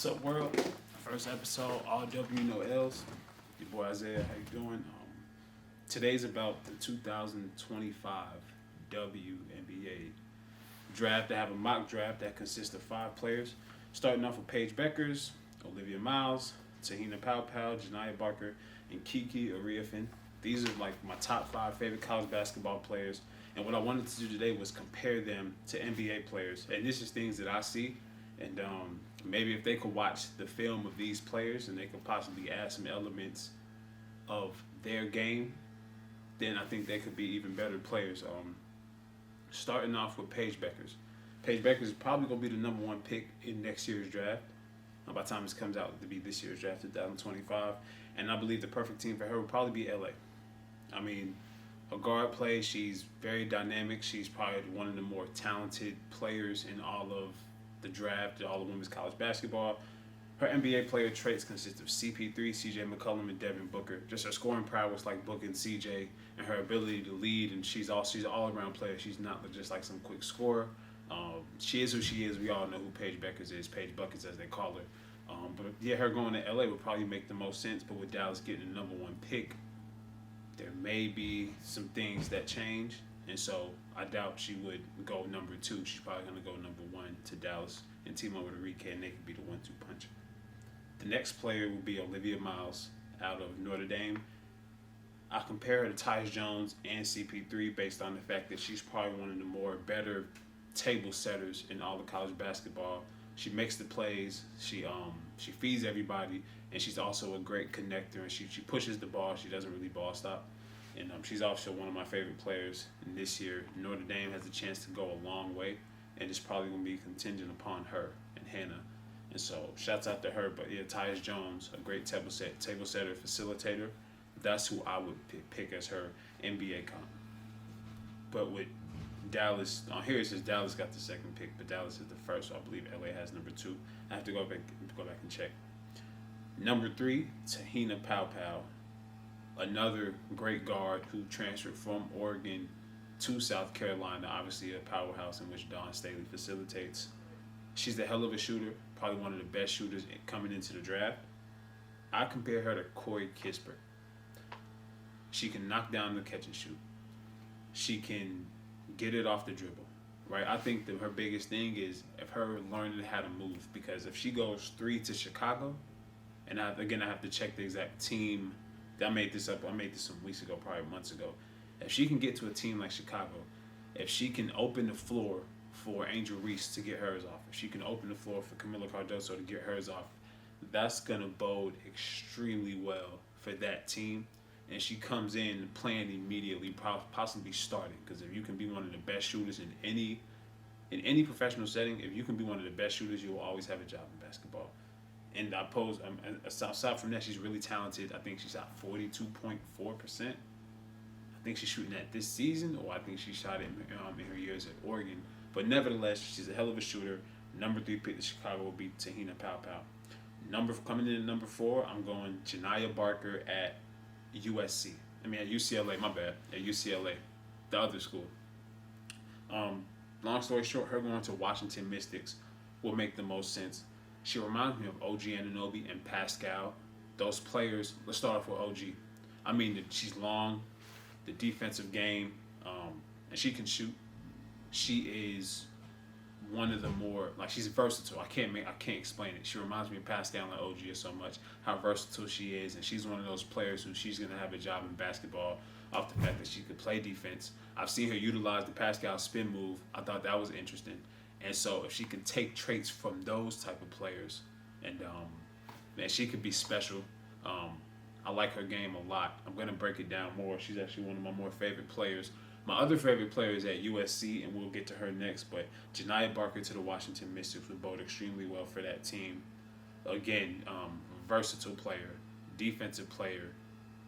What's up, world? First episode, all W, no L's. Your boy Isaiah, how you doing? Today's about the 2025 WNBA draft. I have a mock draft that consists of 5 players, starting off with Paige Bueckers, Olivia Miles, Tehina Paopao, Janiah Barker, and Kiki Iriafen. These are like my top 5 favorite college basketball players. And what I wanted to do today was compare them to NBA players. And this is things that I see. And maybe if they could watch the film of these players and they could possibly add some elements of their game, then I think they could be even better players. Starting off with Paige Bueckers. Paige Bueckers is probably going to be the number 1 pick in next year's draft. By the time this comes out to be this year's draft, 2025. And I believe the perfect team for her would probably be LA. I mean, her guard play, she's very dynamic. She's probably one of the more talented players in all of the draft, all of women's college basketball. Her NBA player traits consist of CP3, CJ McCollum, and Devin Booker. Just her scoring prowess like Booker and CJ, and her ability to lead, and she's an all-around player. She's not just like some quick scorer. She is who she is. We all know who Paige Bueckers is, Paige Buckets as they call her. But yeah, her going to LA would probably make the most sense, but with Dallas getting the number 1 pick, there may be some things that change, and so I doubt she would go number 2. She's probably going to go number 1 to Dallas and team up with Enrique, and they could be the 1-2 punch. The next player will be Olivia Miles out of Notre Dame. I compare her to Tyus Jones and CP3 based on the fact that she's probably one of the more better table setters in all of college basketball. She makes the plays, she feeds everybody, and she's also a great connector, and she pushes the ball. She doesn't really ball stop. And she's also one of my favorite players. And this year, Notre Dame has a chance to go a long way, and it's probably going to be contingent upon her and Hannah. And so, shouts out to her. But yeah, Tyus Jones, a great table setter, facilitator. That's who I would pick as her NBA comp. But with Dallas, here it says Dallas got the 2nd pick, but Dallas is the 1st, so I believe LA has number 2. I have to go back and check. Number 3, Tehina Paopao. Another great guard who transferred from Oregon to South Carolina, obviously a powerhouse in which Dawn Staley facilitates. She's a hell of a shooter, probably one of the best shooters coming into the draft. I compare her to Corey Kispert. She can knock down the catch and shoot. She can get it off the dribble, right? I think that her biggest thing is of her learning how to move, because if she goes 3 to Chicago, and I have to check the exact team. I made this some weeks ago, probably months ago. If she can get to a team like Chicago, if she can open the floor for Angel Reese to get hers off, if she can open the floor for Camila Cardoso to get hers off, that's going to bode extremely well for that team. And she comes in playing immediately, possibly starting, because if you can be one of the best shooters in any professional setting, if you can be one of the best shooters, you will always have a job in basketball. And aside from that, she's really talented. I think she's at 42.4%. I think she's shooting that this season, or I think she shot it in her years at Oregon. But nevertheless, she's a hell of a shooter. Number 3 pick to Chicago will be Tehina Paopao. Coming in at number 4, I'm going Janiah Barker at at UCLA, my bad. At UCLA, the other school. Long story short, her going to Washington Mystics will make the most sense. She reminds me of OG Anunoby and Pascal. Those players, let's start off with OG. She's long, the defensive game, and she can shoot. She is one of the more, she's versatile. I can't explain it. She reminds me of Pascal and OG so much, how versatile she is, and she's one of those players who she's going to have a job in basketball off the fact that she could play defense. I've seen her utilize the Pascal spin move. I thought that was interesting. And so if she can take traits from those type of players, and she could be special. I like her game a lot. I'm going to break it down more. She's actually one of my more favorite players. My other favorite player is at USC, and we'll get to her next. But Janiah Barker to the Washington Mystics would bode extremely well for that team. Again, versatile player, defensive player.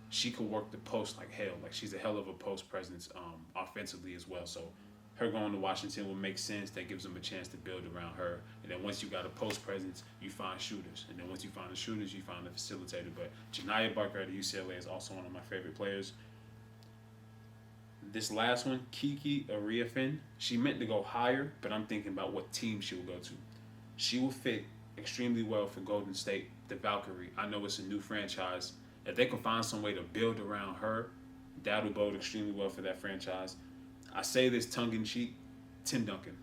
She could work the post like hell. She's a hell of a post presence offensively as well. So her going to Washington will make sense. That gives them a chance to build around her. And then once you got a post presence, you find shooters. And then once you find the shooters, you find the facilitator. But Janiah Barker at UCLA is also one of my favorite players. This last one, Kiki Iriafen, she meant to go higher, but I'm thinking about what team she will go to. She will fit extremely well for Golden State, the Valkyrie. I know it's a new franchise. If they can find some way to build around her, that'll bode extremely well for that franchise. I say this tongue-in-cheek, Tim Duncan.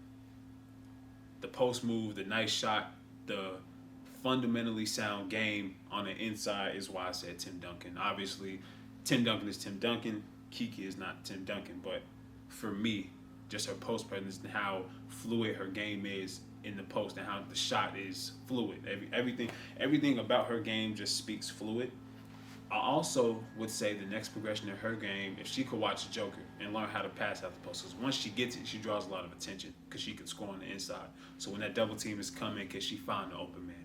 The post move, the nice shot, the fundamentally sound game on the inside is why I said Tim Duncan. Obviously, Tim Duncan is Tim Duncan. Kiki is not Tim Duncan. But for me, just her post presence and how fluid her game is in the post and how the shot is fluid. Everything about her game just speaks fluid. I also would say the next progression in her game, if she could watch Joker and learn how to pass out the post, because once she gets it, she draws a lot of attention because she can score on the inside. So when that double team is coming, can she find the open man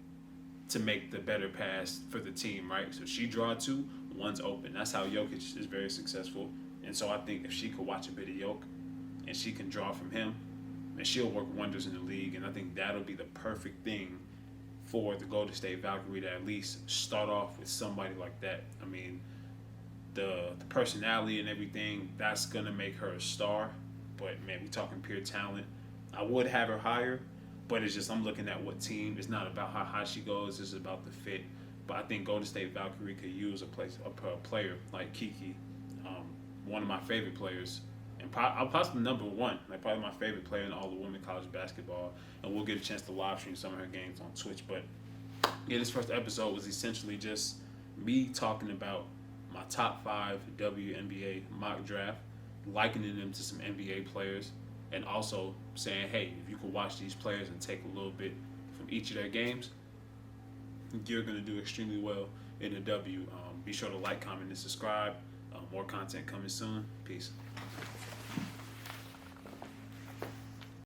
to make the better pass for the team, right? So she draw two, one's open. That's how Jokic is very successful. And so I think if she could watch a bit of Jokic and she can draw from him, and she'll work wonders in the league. And I think that'll be the perfect thing for the Golden State Valkyrie to at least start off with somebody like that. I mean, the personality and everything, that's going to make her a star. But, man, we talking pure talent. I would have her higher, but it's just I'm looking at what team. It's not about how high she goes. It's about the fit. But I think Golden State Valkyrie could use a player like Kiki, one of my favorite players, and possibly number one, like probably my favorite player in all the women college basketball. And we'll get a chance to live stream some of her games on Twitch. But yeah, this first episode was essentially just me talking about my top 5 WNBA mock draft, likening them to some NBA players, and also saying, hey, if you could watch these players and take a little bit from each of their games, you're going to do extremely well in the W. Be sure to like, comment, and subscribe. More content coming soon. Peace.